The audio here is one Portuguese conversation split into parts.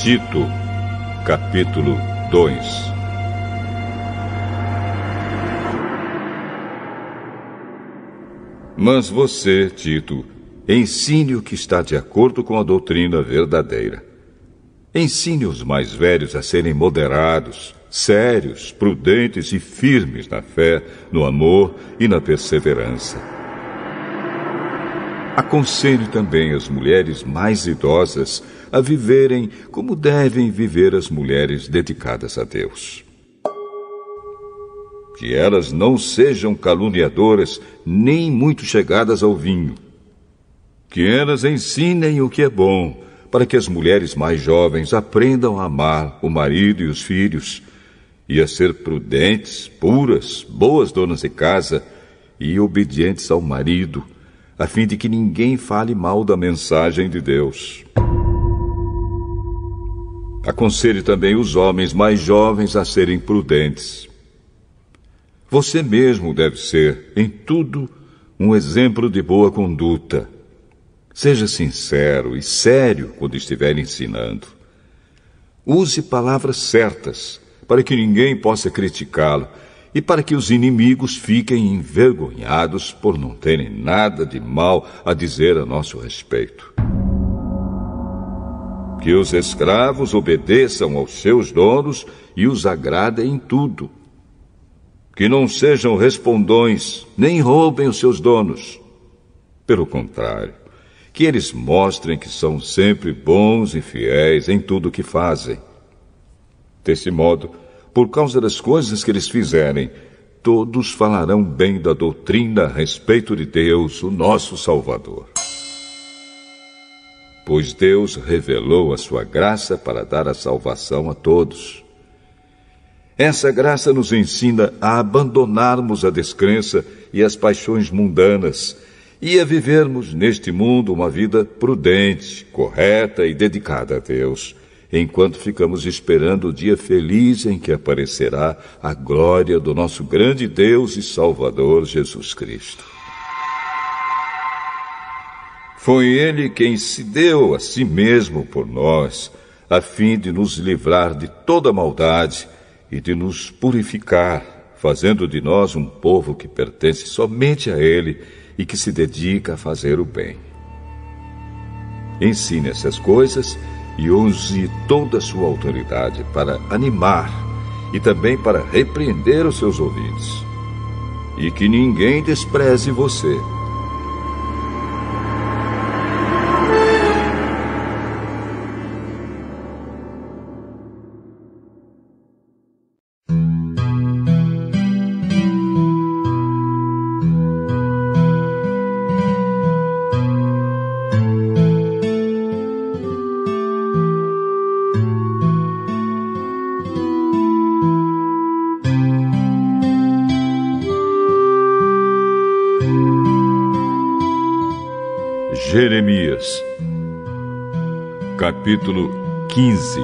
Tito, capítulo 2. Mas você, Tito, ensine o que está de acordo com a doutrina verdadeira. Ensine os mais velhos a serem moderados, sérios, prudentes e firmes na fé, no amor e na perseverança. Aconselhe também as mulheres mais idosas a viverem como devem viver as mulheres dedicadas a Deus. Que elas não sejam caluniadoras nem muito chegadas ao vinho. Que elas ensinem o que é bom, para que as mulheres mais jovens aprendam a amar o marido e os filhos, e a ser prudentes, puras, boas donas de casa e obedientes ao marido, a fim de que ninguém fale mal da mensagem de Deus. Aconselhe também os homens mais jovens a serem prudentes. Você mesmo deve ser, em tudo, um exemplo de boa conduta. Seja sincero e sério quando estiver ensinando. Use palavras certas, para que ninguém possa criticá-lo e para que os inimigos fiquem envergonhados por não terem nada de mal a dizer a nosso respeito. Que os escravos obedeçam aos seus donos e os agradem em tudo. Que não sejam respondões, nem roubem os seus donos. Pelo contrário, que eles mostrem que são sempre bons e fiéis em tudo o que fazem. Desse modo, por causa das coisas que eles fizerem, todos falarão bem da doutrina a respeito de Deus, o nosso Salvador. Pois Deus revelou a sua graça para dar a salvação a todos. Essa graça nos ensina a abandonarmos a descrença e as paixões mundanas e a vivermos neste mundo uma vida prudente, correta e dedicada a Deus, enquanto ficamos esperando o dia feliz em que aparecerá a glória do nosso grande Deus e Salvador Jesus Cristo. Foi Ele quem se deu a si mesmo por nós, a fim de nos livrar de toda maldade e de nos purificar, fazendo de nós um povo que pertence somente a Ele e que se dedica a fazer o bem. Ensine essas coisas e use toda a sua autoridade para animar e também para repreender os seus ouvintes. E que ninguém despreze você. Jeremias, capítulo 15.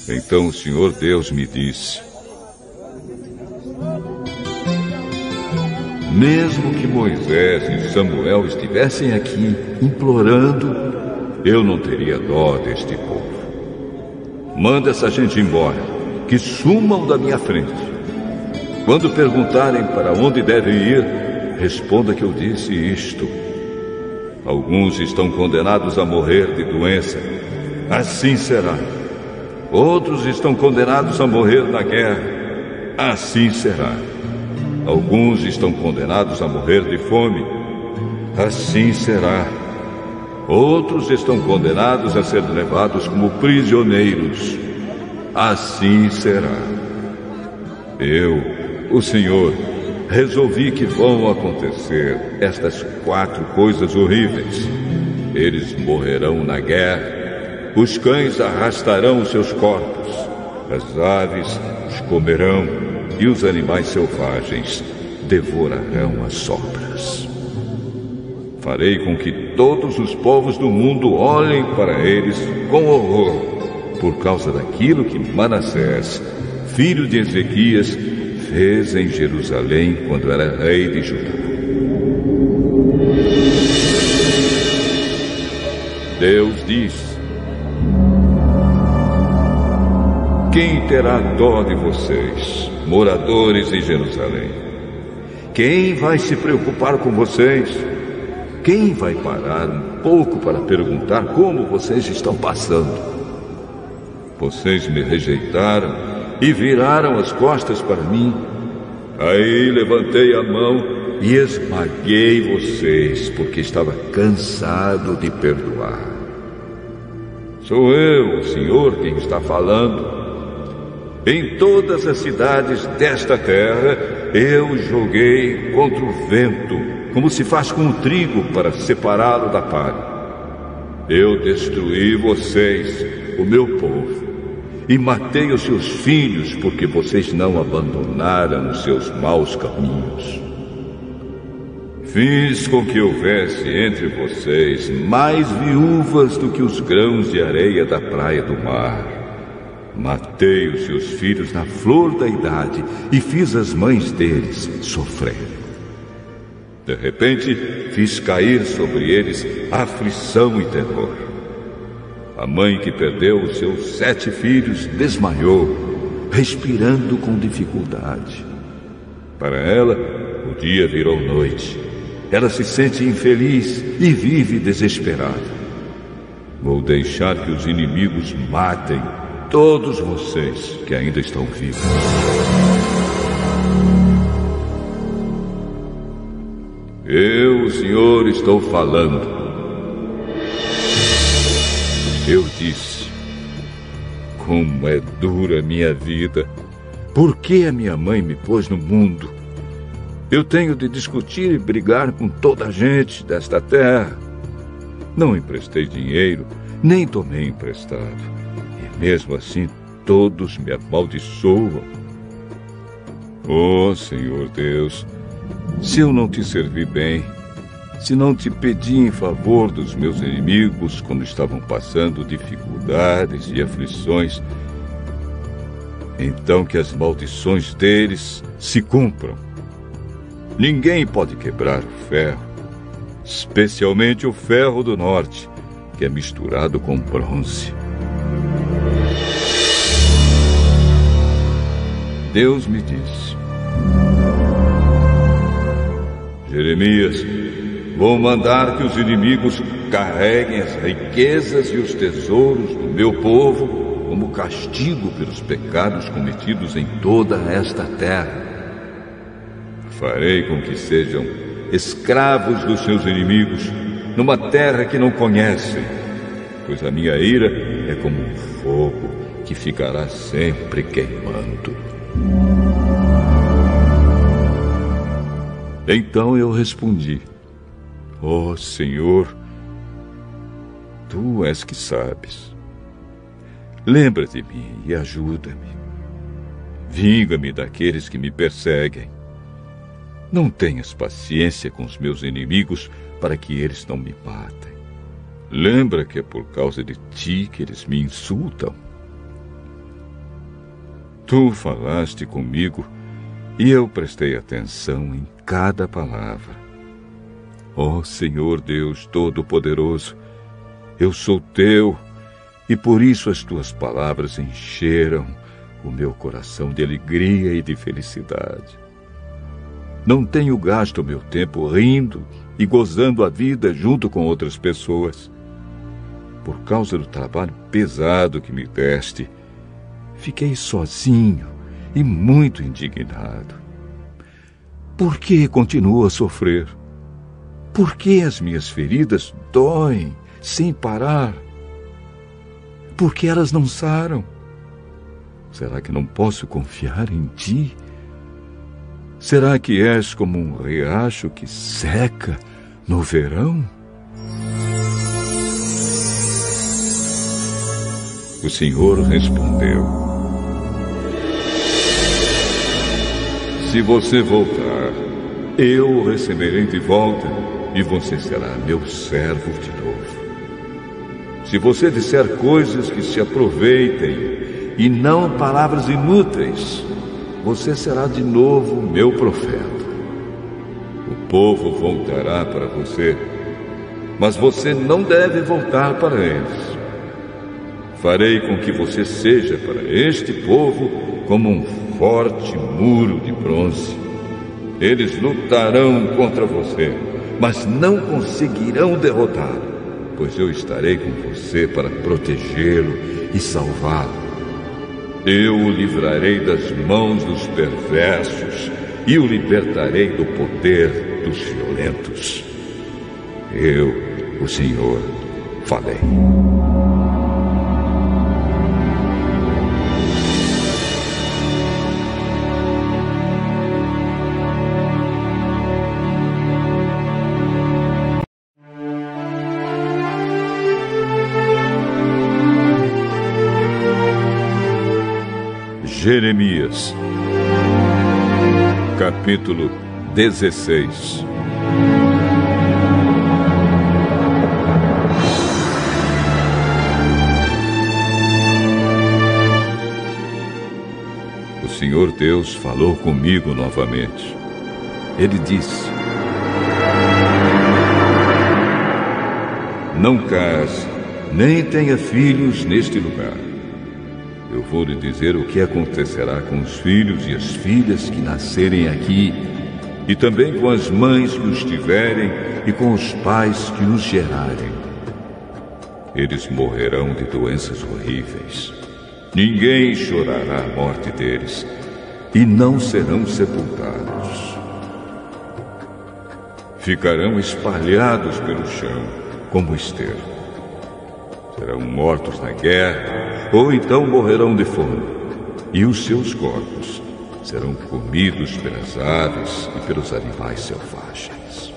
Então o Senhor Deus me disse: mesmo que Moisés e Samuel estivessem aqui implorando, eu não teria dó deste povo. Manda essa gente embora, que sumam da minha frente. Quando perguntarem para onde devem ir, responda que eu disse isto: alguns estão condenados a morrer de doença, assim será. Outros estão condenados a morrer na guerra, assim será. Alguns estão condenados a morrer de fome, assim será. Outros estão condenados a ser levados como prisioneiros, assim será. Eu, o Senhor, resolvi que vão acontecer estas 4 coisas horríveis. Eles morrerão na guerra, os cães arrastarão os seus corpos, as aves os comerão e os animais selvagens devorarão as sobras. Farei com que todos os povos do mundo olhem para eles com horror, por causa daquilo que Manassés, filho de Ezequias, fez em Jerusalém quando era rei de Judá. Deus diz: quem terá dó de vocês, moradores de Jerusalém? Quem vai se preocupar com vocês? Quem vai parar um pouco para perguntar como vocês estão passando? Vocês me rejeitaram e viraram as costas para mim. Aí levantei a mão e esmaguei vocês, porque estava cansado de perdoar. Sou eu, o Senhor, quem está falando. Em todas as cidades desta terra, eu joguei contra o vento, como se faz com o trigo para separá-lo da palha. Eu destruí vocês, o meu povo, e matei os seus filhos, porque vocês não abandonaram os seus maus caminhos. Fiz com que houvesse entre vocês mais viúvas do que os grãos de areia da praia do mar. Matei os seus filhos na flor da idade e fiz as mães deles sofrerem. De repente, fiz cair sobre eles aflição e terror. A mãe que perdeu os seus 7 filhos desmaiou, respirando com dificuldade. Para ela, o dia virou noite. Ela se sente infeliz e vive desesperada. Vou deixar que os inimigos matem todos vocês que ainda estão vivos. Eu, o Senhor, estou falando. Eu disse: como é dura a minha vida. Por que a minha mãe me pôs no mundo? Eu tenho de discutir e brigar com toda a gente desta terra. Não emprestei dinheiro, nem tomei emprestado. Mesmo assim, todos me amaldiçoam. Oh, Senhor Deus, se eu não te servi bem, se não te pedi em favor dos meus inimigos quando estavam passando dificuldades e aflições, então que as maldições deles se cumpram. Ninguém pode quebrar o ferro, especialmente o ferro do norte, que é misturado com bronze. Deus me disse: Jeremias, vou mandar que os inimigos carreguem as riquezas e os tesouros do meu povo como castigo pelos pecados cometidos em toda esta terra. Farei com que sejam escravos dos seus inimigos numa terra que não conhecem, pois a minha ira é como um fogo que ficará sempre queimando. Então eu respondi: ó Senhor, Tu és que sabes. Lembra de mim e ajuda-me. Vinga-me daqueles que me perseguem. Não tenhas paciência com os meus inimigos para que eles não me matem. Lembra que é por causa de Ti que eles me insultam. Tu falaste comigo e eu prestei atenção em cada palavra. Ó Senhor Deus Todo-Poderoso, eu sou Teu e por isso as Tuas palavras encheram o meu coração de alegria e de felicidade. Não tenho gasto meu tempo rindo e gozando a vida junto com outras pessoas. Por causa do trabalho pesado que me deste, fiquei sozinho e muito indignado. Por que continuo a sofrer? Por que as minhas feridas doem sem parar? Por que elas não saram? Será que não posso confiar em Ti? Será que és como um riacho que seca no verão? O Senhor respondeu: se você voltar, eu o receberei de volta e você será meu servo de novo. Se você disser coisas que se aproveitem e não palavras inúteis, você será de novo meu profeta. O povo voltará para você, mas você não deve voltar para eles. Farei com que você seja para este povo como um forte muro de bronze. Eles lutarão contra você, mas não conseguirão derrotá-lo, pois eu estarei com você para protegê-lo e salvá-lo. Eu o livrarei das mãos dos perversos e o libertarei do poder dos violentos. Eu, o Senhor, falei. Jeremias, capítulo 16. O Senhor Deus falou comigo novamente. Ele disse: não case, nem tenha filhos neste lugar. Eu vou lhe dizer o que acontecerá com os filhos e as filhas que nascerem aqui, e também com as mães que os tiverem e com os pais que os gerarem. Eles morrerão de doenças horríveis. Ninguém chorará a morte deles, e não serão sepultados. Ficarão espalhados pelo chão, como esterco. Serão mortos na guerra, ou então morrerão de fome, e os seus corpos serão comidos pelas aves e pelos animais selvagens.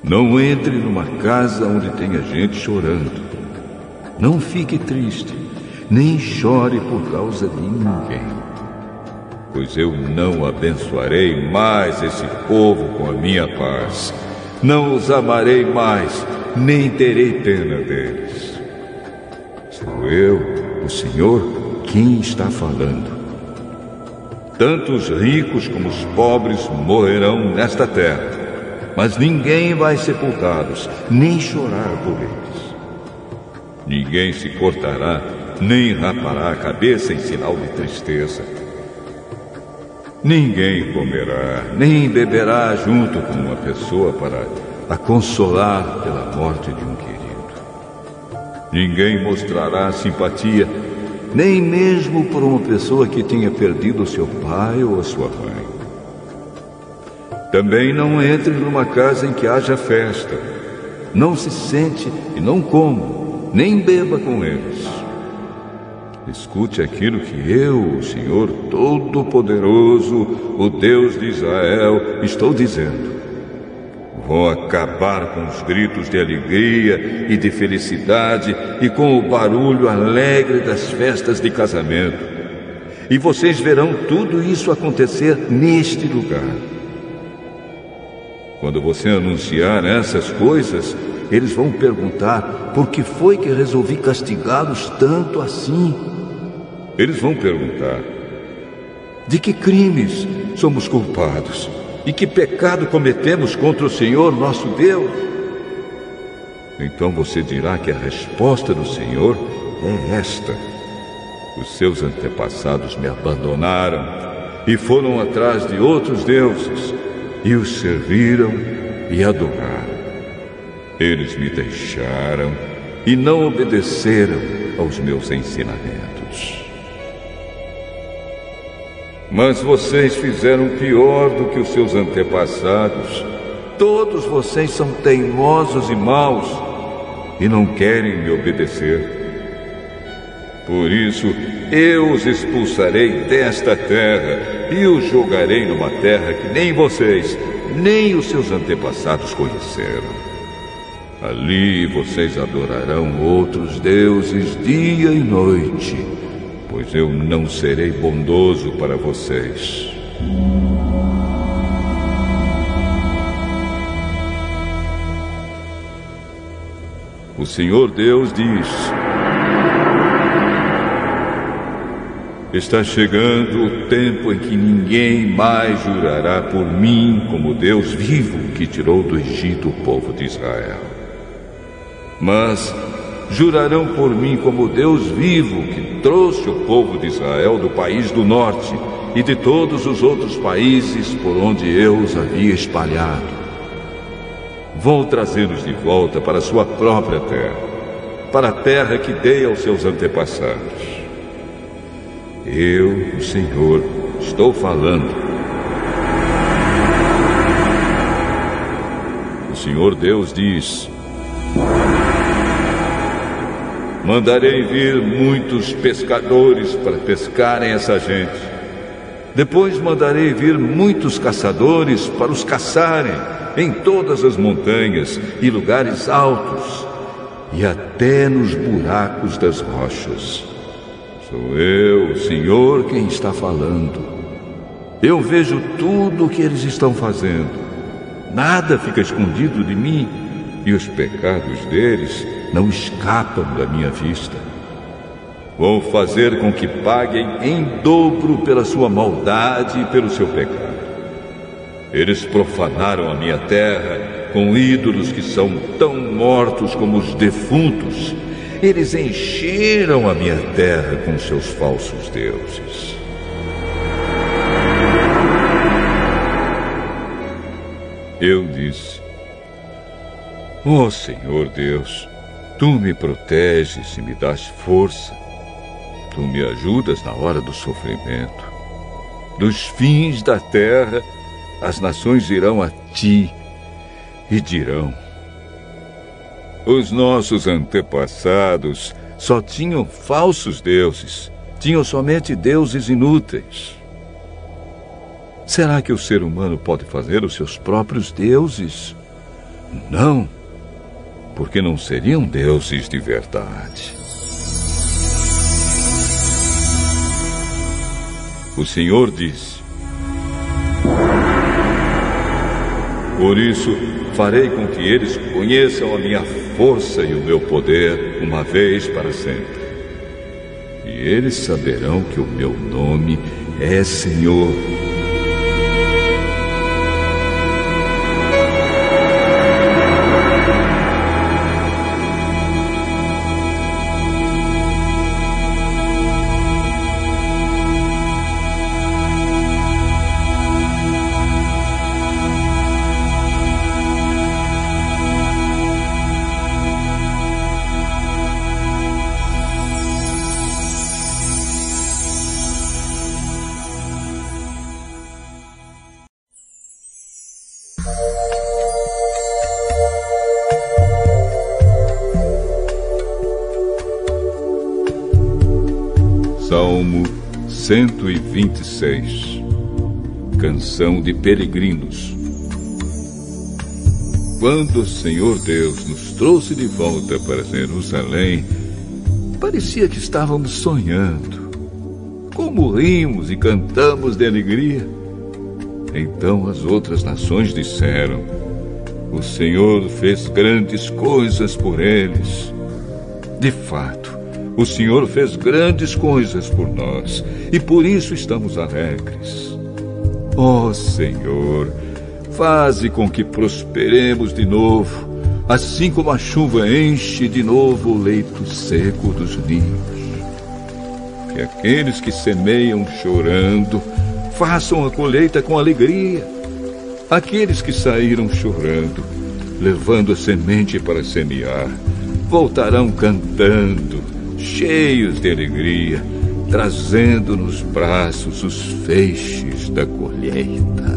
Não entre numa casa onde tenha gente chorando. Não fique triste, nem chore por causa de ninguém, pois eu não abençoarei mais esse povo com a minha paz. Não os amarei mais, nem terei pena deles. Sou eu, o Senhor, quem está falando. Tanto os ricos como os pobres morrerão nesta terra, mas ninguém vai sepultá-los, nem chorar por eles. Ninguém se cortará, nem rapará a cabeça em sinal de tristeza. Ninguém comerá, nem beberá junto com uma pessoa para a consolar pela morte de um querido. Ninguém mostrará simpatia, nem mesmo por uma pessoa que tenha perdido seu pai ou a sua mãe. Também não entre numa casa em que haja festa. Não se sente e não coma, nem beba com eles. Escute aquilo que eu, o Senhor Todo-Poderoso, o Deus de Israel, estou dizendo. Vou acabar com os gritos de alegria e de felicidade e com o barulho alegre das festas de casamento. E vocês verão tudo isso acontecer neste lugar. Quando você anunciar essas coisas, eles vão perguntar por que foi que resolvi castigá-los tanto assim. Eles vão perguntar: de que crimes somos culpados? E que pecado cometemos contra o Senhor nosso Deus? Então você dirá que a resposta do Senhor é esta: os seus antepassados me abandonaram e foram atrás de outros deuses e os serviram e adoraram. Eles me deixaram e não obedeceram aos meus ensinamentos. Mas vocês fizeram pior do que os seus antepassados. Todos vocês são teimosos e maus e não querem me obedecer. Por isso, eu os expulsarei desta terra e os jogarei numa terra que nem vocês, nem os seus antepassados conheceram. Ali vocês adorarão outros deuses dia e noite, pois eu não serei bondoso para vocês. O Senhor Deus diz: Está chegando o tempo em que ninguém mais jurará por mim como Deus vivo que tirou do Egito o povo de Israel. Mas jurarão por mim como Deus vivo que trouxe o povo de Israel do país do norte e de todos os outros países por onde eu os havia espalhado. Vou trazê-los de volta para a sua própria terra, para a terra que dei aos seus antepassados. Eu, o Senhor, estou falando. O Senhor Deus diz: mandarei vir muitos pescadores para pescarem essa gente. Depois mandarei vir muitos caçadores para os caçarem em todas as montanhas e lugares altos e até nos buracos das rochas. Sou eu, o Senhor, quem está falando. Eu vejo tudo o que eles estão fazendo. Nada fica escondido de mim, e os pecados deles não escapam da minha vista. Vou fazer com que paguem em dobro pela sua maldade e pelo seu pecado. Eles profanaram a minha terra com ídolos que são tão mortos como os defuntos. Eles encheram a minha terra com seus falsos deuses. Eu disse: ó Senhor Deus, Tu me proteges e me das força. Tu me ajudas na hora do sofrimento. Dos fins da terra, as nações irão a Ti e dirão: os nossos antepassados só tinham falsos deuses, tinham somente deuses inúteis. Será que o ser humano pode fazer os seus próprios deuses? Não, porque não seriam deuses de verdade. O Senhor disse: por isso, farei com que eles conheçam a minha força e o meu poder uma vez para sempre. E eles saberão que o meu nome é Senhor. Salmo 126. Canção de peregrinos. Quando o Senhor Deus nos trouxe de volta para Jerusalém, parecia que estávamos sonhando. Como rimos e cantamos de alegria. Então as outras nações disseram: o Senhor fez grandes coisas por eles. De fato, o Senhor fez grandes coisas por nós, e por isso estamos alegres. Ó Senhor, faze com que prosperemos de novo, assim como a chuva enche de novo o leito seco dos rios. Que aqueles que semeiam chorando façam a colheita com alegria. Aqueles que saíram chorando, levando a semente para semear, voltarão cantando, cheios de alegria, trazendo nos braços os feixes da colheita.